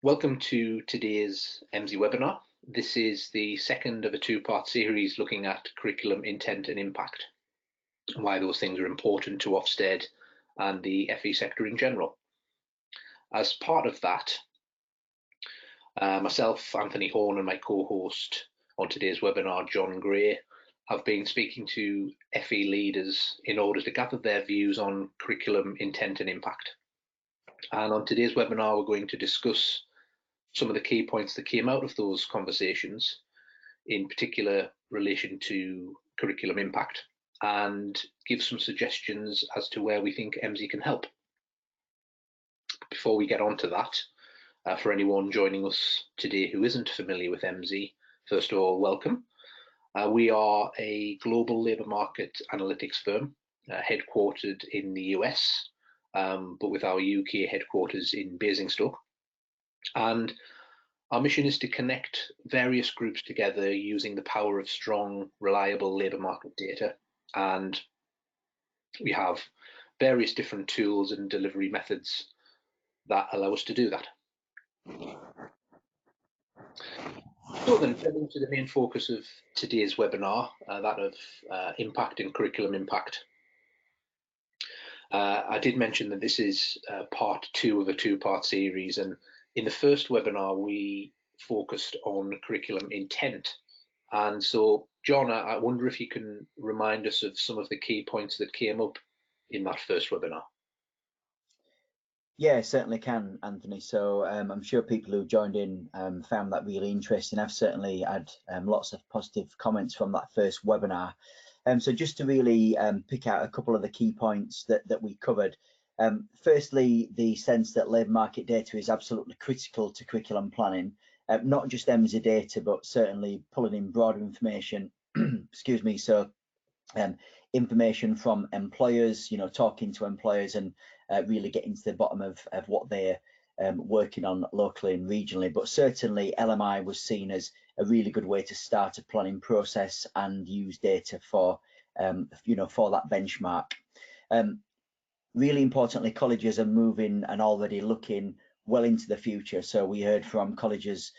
Welcome to today's EMSI webinar. This is the second of a two-part series looking at curriculum intent and impact, and why those things are important to Ofsted and the FE sector in general. As part of that, myself, Anthony Horne, and my co-host on today's webinar, John Gray, have been speaking to FE leaders in order to gather their views on curriculum intent and impact. And on today's webinar, we're going to discuss some of the key points that came out of those conversations, in particular relation to curriculum impact, and give some suggestions as to where we think EMSI can help. Before we get on to that, for anyone joining us today who isn't familiar with EMSI, first of all, welcome. We are a global labour market analytics firm, headquartered in the US, but with our UK headquarters in Basingstoke. And our mission is to connect various groups together using the power of strong, reliable labour market data. And we have various different tools and delivery methods that allow us to do that. So then, turning to the main focus of today's webinar, that of impact and curriculum impact. I did mention that this is part two of a two-part series, and in the first webinar we focused on curriculum intent. And so, John, I wonder if you can remind us of some of the key points that came up in that first webinar. Yeah, certainly can, Anthony. So I'm sure people who joined in found that really interesting. I've certainly had lots of positive comments from that first webinar. So just to really pick out a couple of the key points that we covered. Firstly, the sense that labour market data is absolutely critical to curriculum planning, not just EMSI data, but certainly pulling in broader information, excuse me, so information from employers, talking to employers and really getting to the bottom of what they're working on locally and regionally. But certainly LMI was seen as a really good way to start a planning process and use data for for that benchmark. Really importantly, colleges are moving and already looking well into the future. So we heard from colleges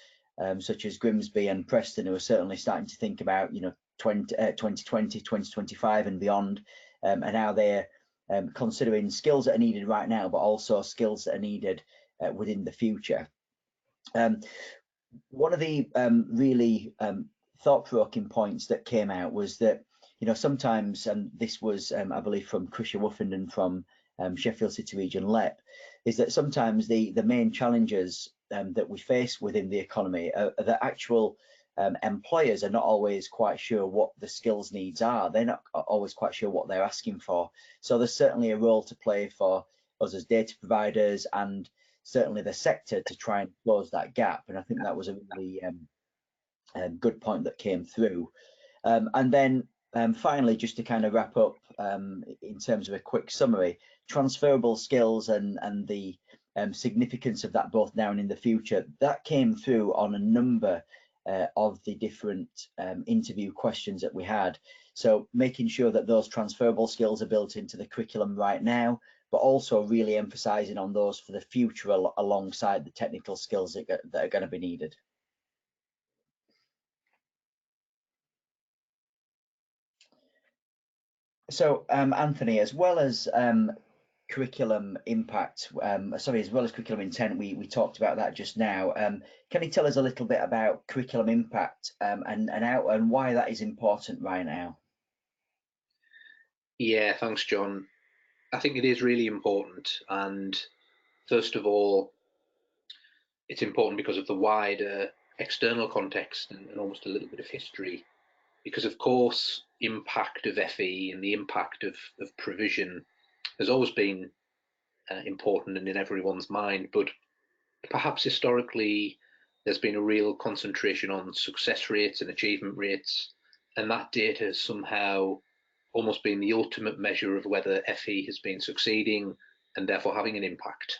such as Grimsby and Preston, who are certainly starting to think about 2020, 2025 and beyond, and how they're considering skills that are needed right now, but also skills that are needed within the future. One of the really thought-provoking points that came out was that sometimes, and this was I believe from Krisha Wuffenden from Sheffield City Region LEP, is that sometimes the main challenges that we face within the economy are that actual employers are not always quite sure what the skills needs are. They're not always quite sure what they're asking for. So there's certainly a role to play for us as data providers and certainly the sector to try and close that gap. And I think that was a really good point that came through. And then finally, just to kind of wrap up in terms of a quick summary, transferable skills and the significance of that both now and in the future, that came through on a number of the different interview questions that we had. So making sure that those transferable skills are built into the curriculum right now, but also really emphasising on those for the future alongside the technical skills that are going to be needed. So Anthony, as well as curriculum impact, as well as curriculum intent, we talked about that just now. Can you tell us a little bit about curriculum impact and why that is important right now? Yeah, thanks, John. I think it is really important. And first of all, it's important because of the wider external context and almost a little bit of history. Because of course, impact of FE and the impact of provision has always been important and in everyone's mind, but perhaps historically there's been a real concentration on success rates and achievement rates, and that data has somehow almost been the ultimate measure of whether FE has been succeeding and therefore having an impact.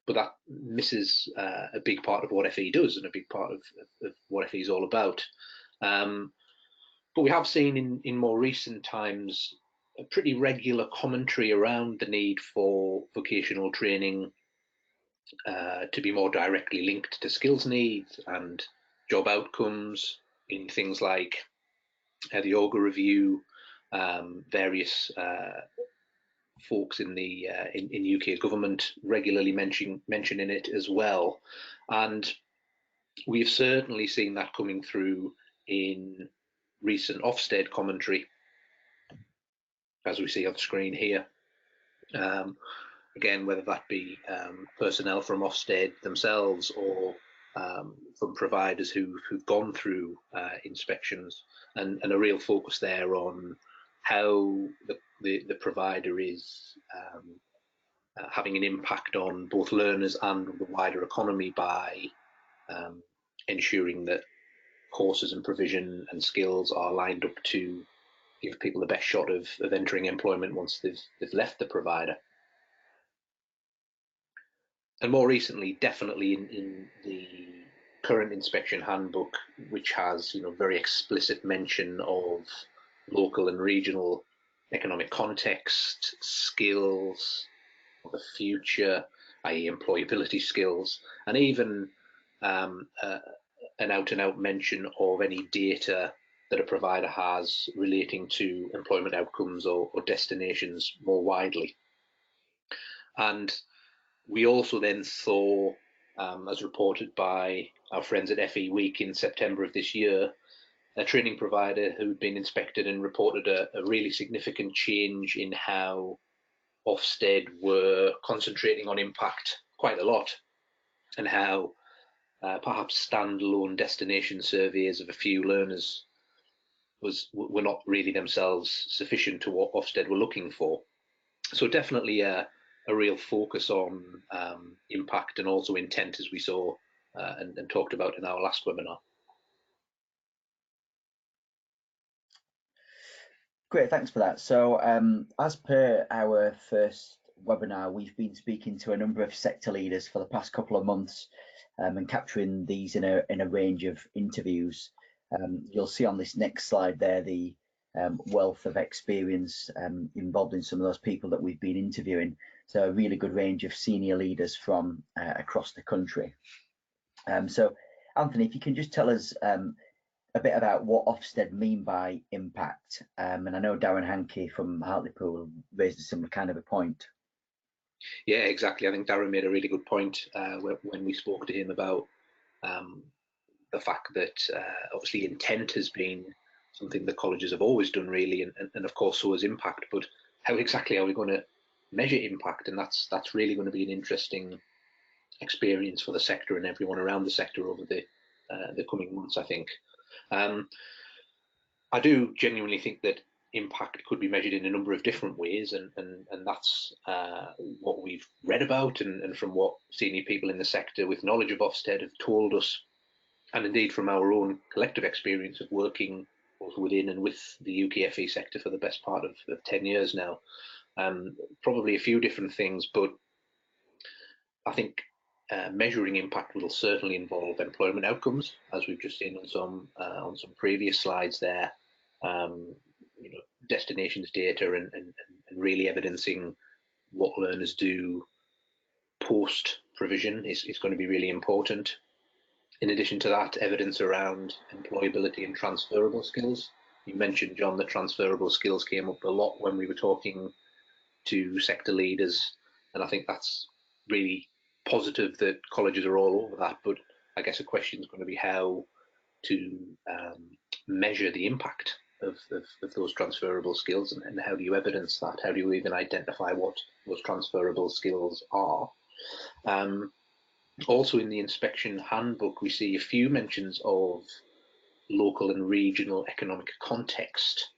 But that misses a big part of what FE does and a big part of what FE is all about. But we have seen in more recent times a pretty regular commentary around the need for vocational training to be more directly linked to skills needs and job outcomes in things like the Yoga Review, various folks in the in UK government regularly mentioning it as well, and we've certainly seen that coming through in recent Ofsted commentary, as we see on the screen here. Again, whether that be personnel from Ofsted themselves or from providers who've gone through inspections, and a real focus there on how the provider is having an impact on both learners and the wider economy by ensuring that courses and provision and skills are lined up to give people the best shot of entering employment once they've left the provider. And more recently, definitely in the current inspection handbook, which has very explicit mention of local and regional economic context, skills, the future, i.e. employability skills, and even an out-and-out mention of any data that a provider has relating to employment outcomes or destinations more widely. And we also then saw, as reported by our friends at FE Week in September of this year, a training provider who'd been inspected and reported a really significant change in how Ofsted were concentrating on impact quite a lot, and how perhaps standalone destination surveys of a few learners were not really themselves sufficient to what Ofsted were looking for. So definitely a real focus on impact and also intent, as we saw and talked about in our last webinar. Great, thanks for that. So as per our first webinar, we've been speaking to a number of sector leaders for the past couple of months and capturing these in a range of interviews. You'll see on this next slide there the wealth of experience involved in some of those people that we've been interviewing. So a really good range of senior leaders from across the country. So Anthony, if you can just tell us a bit about what Ofsted mean by impact, and I know Darren Hankey from Hartlepool raised a similar kind of a point. Yeah, exactly. I think Darren made a really good point when we spoke to him about the fact that obviously intent has been something that colleges have always done really, and of course so has impact, but how exactly are we going to measure impact? And that's really going to be an interesting experience for the sector and everyone around the sector over the coming months, I think. I do genuinely think that impact could be measured in a number of different ways, and that's what we've read about, and from what senior people in the sector with knowledge of Ofsted have told us, and indeed from our own collective experience of working both within and with the UK FE sector for the best part of 10 years now. Probably a few different things, but I think measuring impact will certainly involve employment outcomes, as we've just seen on some previous slides there. Destinations data and really evidencing what learners do post provision is going to be really important. In addition to that, evidence around employability and transferable skills. You mentioned, John, that transferable skills came up a lot when we were talking to sector leaders, and I think that's really positive that colleges are all over that, but I guess a question is going to be how to measure the impact of those transferable skills, and how do you evidence that? How do you even identify what those transferable skills are? Also in the inspection handbook, we see a few mentions of local and regional economic context,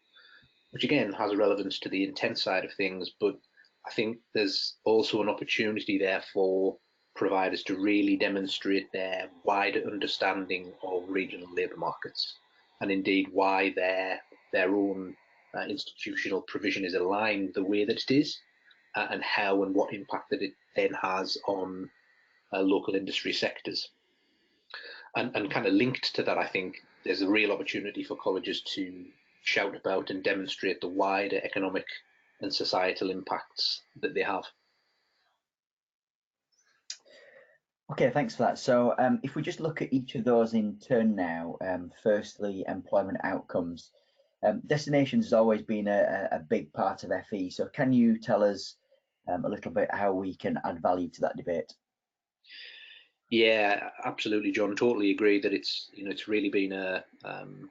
which again has a relevance to the intent side of things, but I think there's also an opportunity there for providers to really demonstrate their wider understanding of regional labour markets, and indeed why their own institutional provision is aligned the way that it is, and how and what impact that it then has on local industry sectors. And kind of linked to that, I think there's a real opportunity for colleges to shout about and demonstrate the wider economic and societal impacts that they have. Okay, thanks for that. So if we just look at each of those in turn now, firstly, employment outcomes. Destinations has always been a big part of FE. So can you tell us a little bit how we can add value to that debate? Yeah, absolutely, John. Totally agree that it's really been an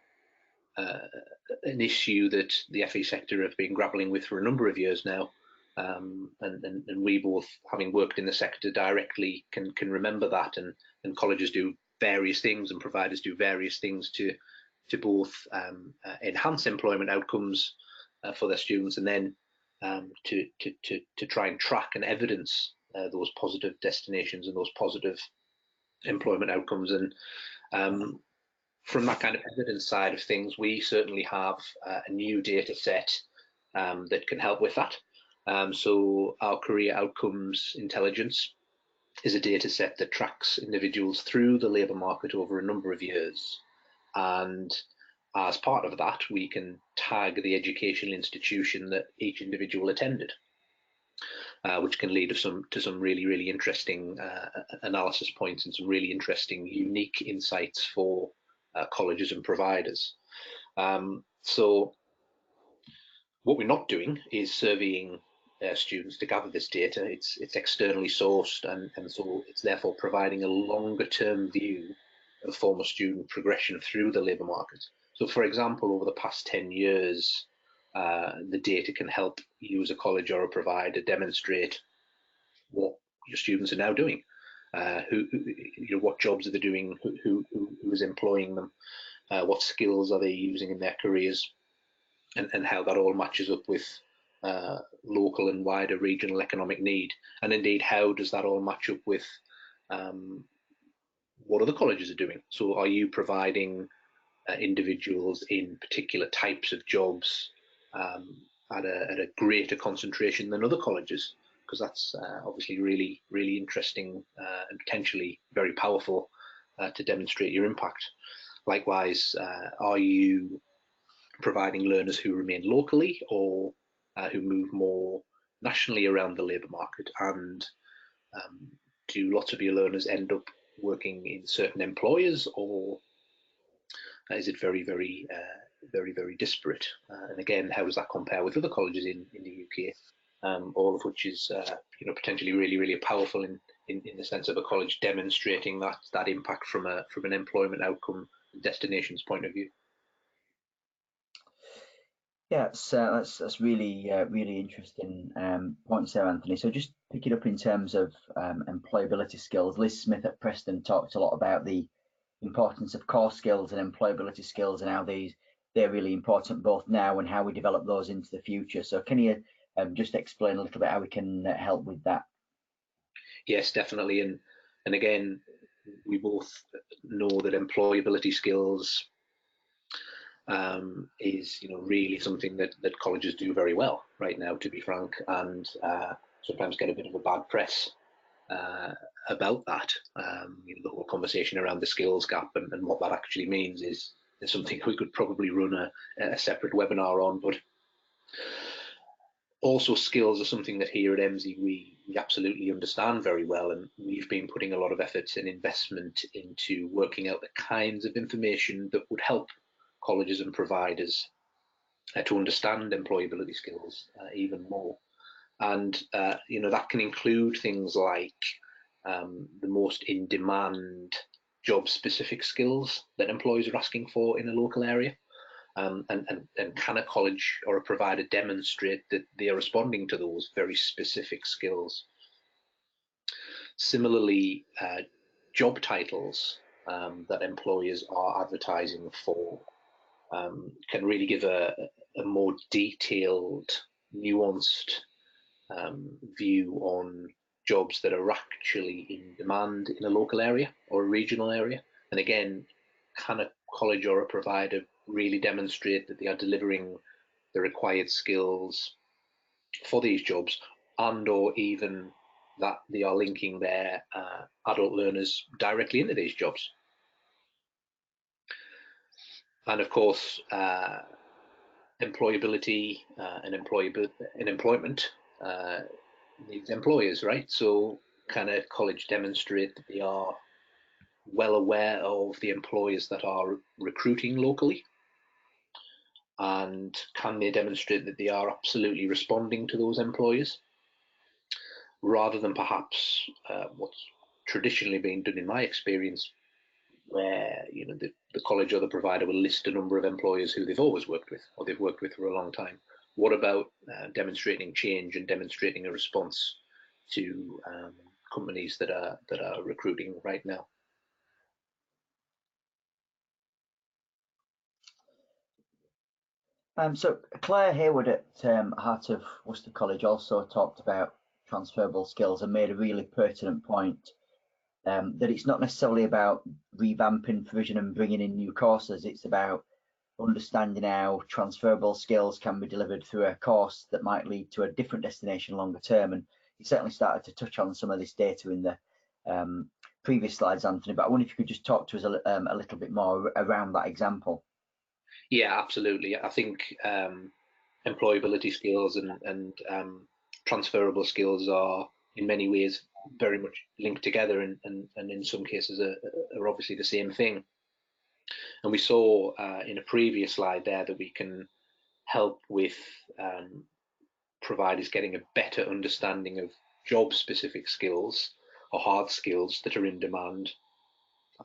issue that the FE sector have been grappling with for a number of years now. And we both, having worked in the sector directly, can remember that. And colleges do various things, and providers do various things to both enhance employment outcomes for their students, and then to try and track and evidence those positive destinations and those positive employment outcomes. And from that kind of evidence side of things, we certainly have a new data set that can help with that. So our career outcomes intelligence is a data set that tracks individuals through the labour market over a number of years. And as part of that, we can tag the educational institution that each individual attended, which can lead to some really interesting analysis points and some really interesting, unique insights for colleges and providers. So what we're not doing is surveying students to gather this data. It's externally sourced, and so it's therefore providing a longer term view of former student progression through the labour market. So, for example, over the past 10 years, the data can help you as a college or a provider demonstrate what your students are now doing, what jobs are they doing, who is employing them, what skills are they using in their careers, and how that all matches up with local and wider regional economic need. And indeed, how does that all match up with what other colleges are doing? So are you providing individuals in particular types of jobs at a greater concentration than other colleges? Because that's obviously really interesting and potentially very powerful to demonstrate your impact. Likewise, are you providing learners who remain locally or who move more nationally around the labour market? And do lots of your learners end up working in certain employers, or is it very disparate? And again, how does that compare with other colleges in the UK? All of which is potentially really powerful in the sense of a college demonstrating that impact from an employment outcome destinations point of view. Yeah, that's really interesting points there, Anthony. So just pick it up in terms of employability skills. Liz Smith at Preston talked a lot about the importance of core skills and employability skills and how they're really important both now and how we develop those into the future. So can you just explain a little bit how we can help with that? Yes, definitely. And again, we both know that employability skills is really something that colleges do very well right now, to be frank, and sometimes get a bit of a bad press about that. The whole conversation around the skills gap and what that actually means is something we could probably run a separate webinar on. But also, skills are something that here at Emsi we absolutely understand very well, and we've been putting a lot of effort and investment into working out the kinds of information that would help colleges and providers to understand employability skills even more. And that can include things like the most in-demand job-specific skills that employers are asking for in a local area. And can a college or a provider demonstrate that they are responding to those very specific skills? Similarly, job titles that employers are advertising for can really give a more detailed, nuanced view on jobs that are actually in demand in a local area or a regional area. And again, can a college or a provider really demonstrate that they are delivering the required skills for these jobs, and or even that they are linking their adult learners directly into these jobs? And of course, employability and employment needs employers, right? So can a college demonstrate that they are well aware of the employers that are recruiting locally? And can they demonstrate that they are absolutely responding to those employers, rather than perhaps what's traditionally been done in my experience, where the college or the provider will list a number of employers who they've always worked with or they've worked with for a long time. What about demonstrating change and demonstrating a response to companies that are recruiting right now? So Claire Hayward at Heart of Worcester College also talked about transferable skills and made a really pertinent point, that it's not necessarily about revamping provision and bringing in new courses. It's about understanding how transferable skills can be delivered through a course that might lead to a different destination longer term. And you certainly started to touch on some of this data in the previous slides, Anthony, but I wonder if you could just talk to us a little bit more around that example. Yeah, absolutely. I think employability skills and transferable skills are in many ways very much linked together, and in some cases are obviously the same thing. And we saw in a previous slide there that we can help with providers getting a better understanding of job-specific skills or hard skills that are in demand.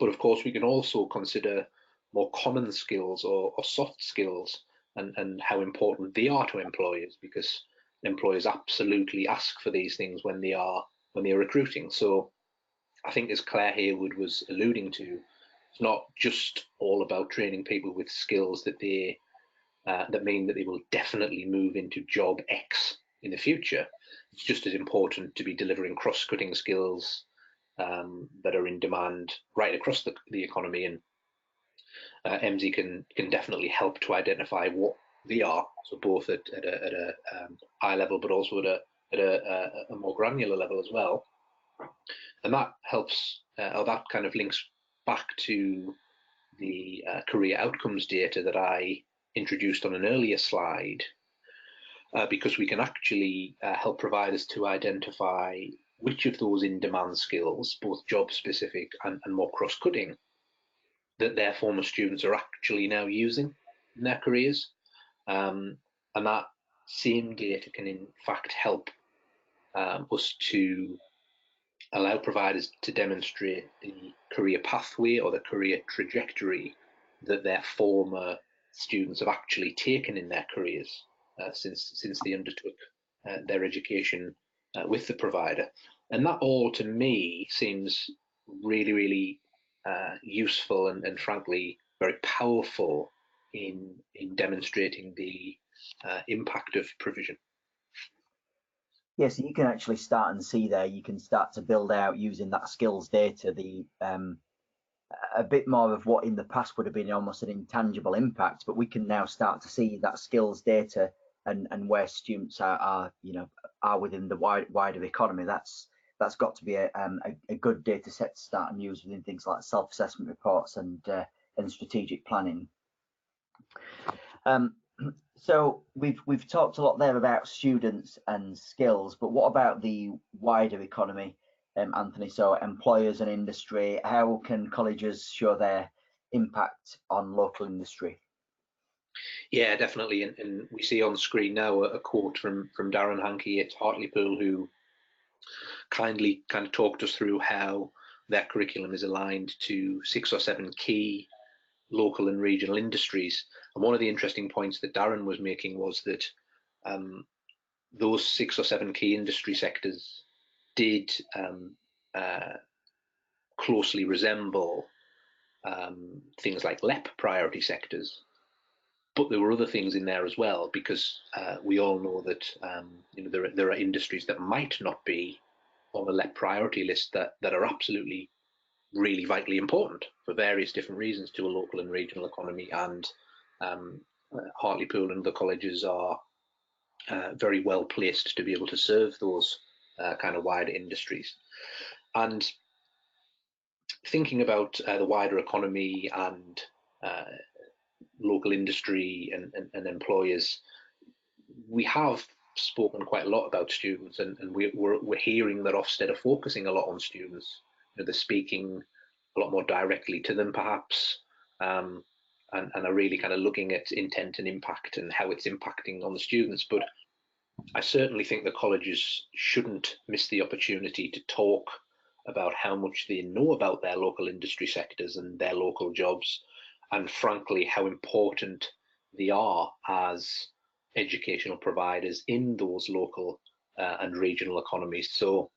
But of course, we can also consider more common skills or soft skills, and how important they are to employers, because employers absolutely ask for these things when they are recruiting. So I think, as Claire Hayward was alluding to, it's not just all about training people with skills that mean that they will definitely move into job X in the future. It's just as important to be delivering cross-cutting skills that are in demand right across the economy, and Emsi can definitely help to identify what they are, so both at a high level, but also at a more granular level as well. And that helps, or that kind of links back to the career outcomes data that I introduced on an earlier slide, because we can actually help providers to identify which of those in-demand skills, both job-specific and more cross-cutting, that their former students are actually now using in their careers. And that same data can in fact help us to allow providers to demonstrate the career pathway or the career trajectory that their former students have actually taken in their careers since they undertook their education with the provider. And that all, to me, seems really, really useful and frankly very powerful in demonstrating the impact of provision. Yeah, so you can actually start and see there, you can start to build out using that skills data, a bit more of what in the past would have been almost an intangible impact, but we can now start to see that skills data and where students are within the wider economy. That's got to be a good data set to start and use within things like self-assessment reports and strategic planning. So we've talked a lot there about students and skills, but what about the wider economy, Anthony? So employers and industry, how can colleges show their impact on local industry? Yeah, definitely. And we see on the screen now a quote from Darren Hankey at Hartlepool, who kindly kind of talked us through how their curriculum is aligned to 6 or 7 key local and regional industries. And one of the interesting points that Darren was making was that those 6 or 7 key industry sectors did closely resemble things like LEP priority sectors, but there were other things in there as well, because we all know that there are industries that might not be on the LEP priority list that are absolutely really vitally important for various different reasons to a local and regional economy, and Hartlepool and the colleges are very well placed to be able to serve those kind of wider industries. And thinking about the wider economy and local industry and employers, we have spoken quite a lot about students, and we're hearing that Ofsted are focusing a lot on students. They're speaking a lot more directly to them, perhaps, and are really kind of looking at intent and impact and how it's impacting on the students. But I certainly think the colleges shouldn't miss the opportunity to talk about how much they know about their local industry sectors and their local jobs, and frankly, how important they are as educational providers in those local and regional economies. So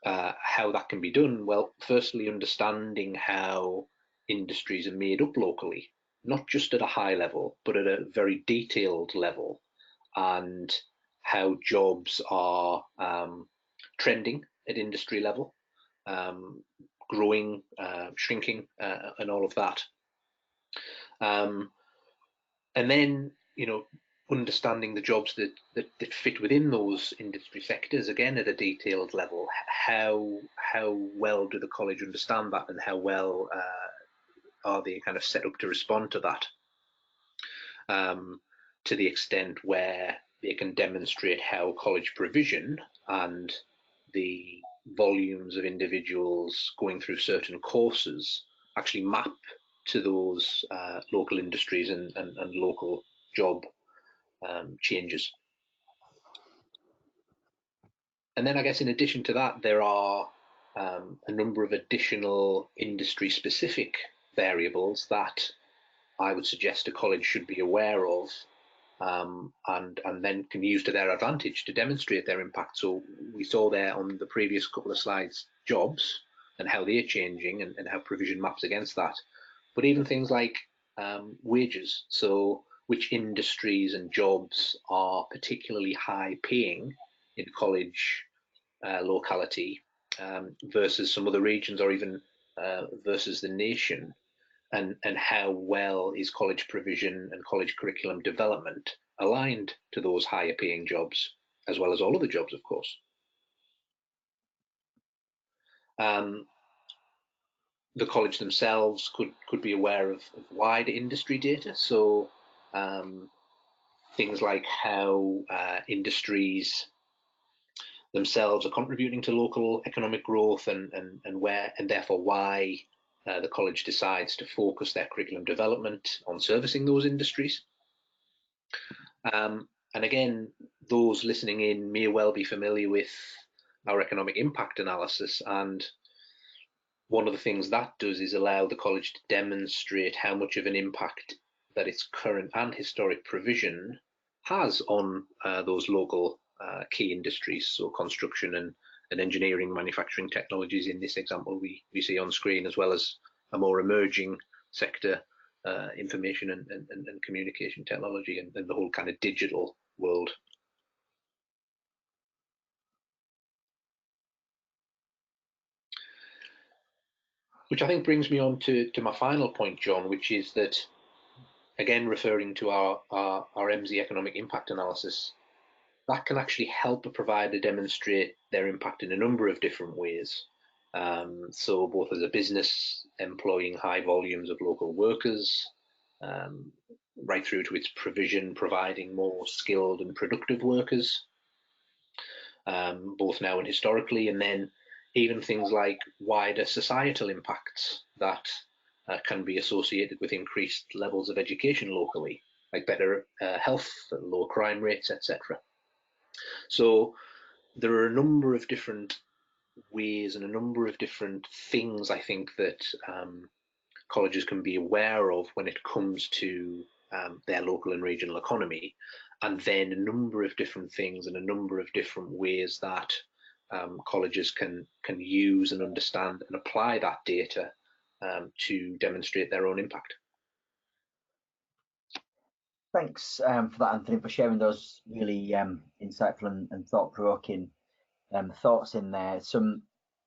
how that can be done? Well, firstly, understanding how industries are made up locally, not just at a high level, but at a very detailed level, and how jobs are trending at industry level, growing, shrinking, and all of that. And then, understanding the jobs that fit within those industry sectors, again at a detailed level. How well do the college understand that, and how well are they kind of set up to respond to that, to the extent where they can demonstrate how college provision and the volumes of individuals going through certain courses actually map to those local industries and local job changes. And then I guess in addition to that, there are a number of additional industry specific variables that I would suggest a college should be aware of, and then can use to their advantage to demonstrate their impact. So we saw there on the previous couple of slides jobs and how they're changing, and how provision maps against that. But even things like wages, so which industries and jobs are particularly high paying in college locality versus some other regions, or even versus the nation, and how well is college provision and college curriculum development aligned to those higher paying jobs, as well as all other jobs, of course. The college themselves could be aware of wider industry data, so things like how industries themselves are contributing to local economic growth, and where, and therefore why the college decides to focus their curriculum development on servicing those industries. And again, those listening in may well be familiar with our economic impact analysis, and one of the things that does is allow the college to demonstrate how much of an impact that its current and historic provision has on those local key industries, so construction and engineering, manufacturing technologies in this example we see on screen, as well as a more emerging sector, information and communication technology, and the whole kind of digital world. Which I think brings me on to my final point, John, which is that, again, referring to our Emsi economic impact analysis, that can actually help a provider demonstrate their impact in a number of different ways. So both as a business employing high volumes of local workers, right through to its provision providing more skilled and productive workers, both now and historically, and then even things like wider societal impacts that can be associated with increased levels of education locally, like better health, low crime rates, etc. So there are a number of different ways and a number of different things, I think, that colleges can be aware of when it comes to their local and regional economy, and then a number of different things and a number of different ways that colleges can use and understand and apply that data to demonstrate their own impact. Thanks for that, Anthony, for sharing those really insightful and thought-provoking thoughts in there. Some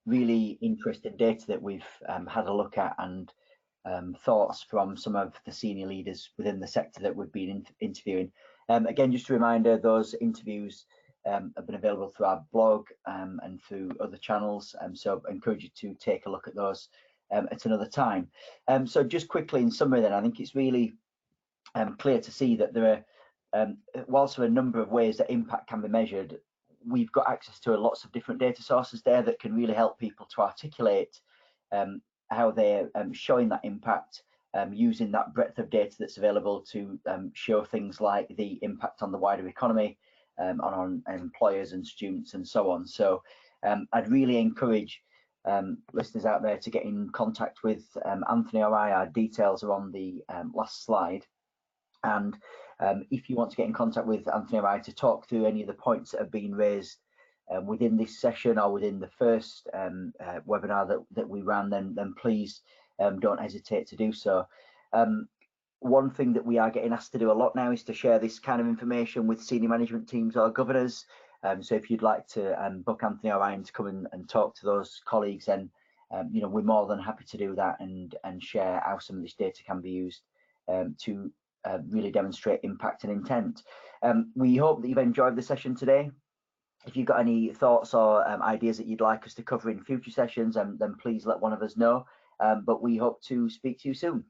really interesting data that we've had a look at, and thoughts from some of the senior leaders within the sector that we've been interviewing. Again, just a reminder, those interviews have been available through our blog and through other channels, so I encourage you to take a look at those at another time. So just quickly in summary then, I think it's really clear to see that there are whilst there are a number of ways that impact can be measured, we've got access to lots of different data sources there that can really help people to articulate how they're showing that impact, using that breadth of data that's available to show things like the impact on the wider economy, on employers and students and so on. So I'd really encourage listeners out there to get in contact with Anthony or I. Our details are on the last slide. And if you want to get in contact with Anthony or I to talk through any of the points that have been raised within this session or within the first webinar that we ran, then please don't hesitate to do so. One thing that we are getting asked to do a lot now is to share this kind of information with senior management teams or governors. So if you'd like to book Anthony or Ryan to come and talk to those colleagues, then you know, we're more than happy to do that and share how some of this data can be used to really demonstrate impact and intent. We hope that you've enjoyed the session today. If you've got any thoughts or ideas that you'd like us to cover in future sessions, then please let one of us know. But we hope to speak to you soon.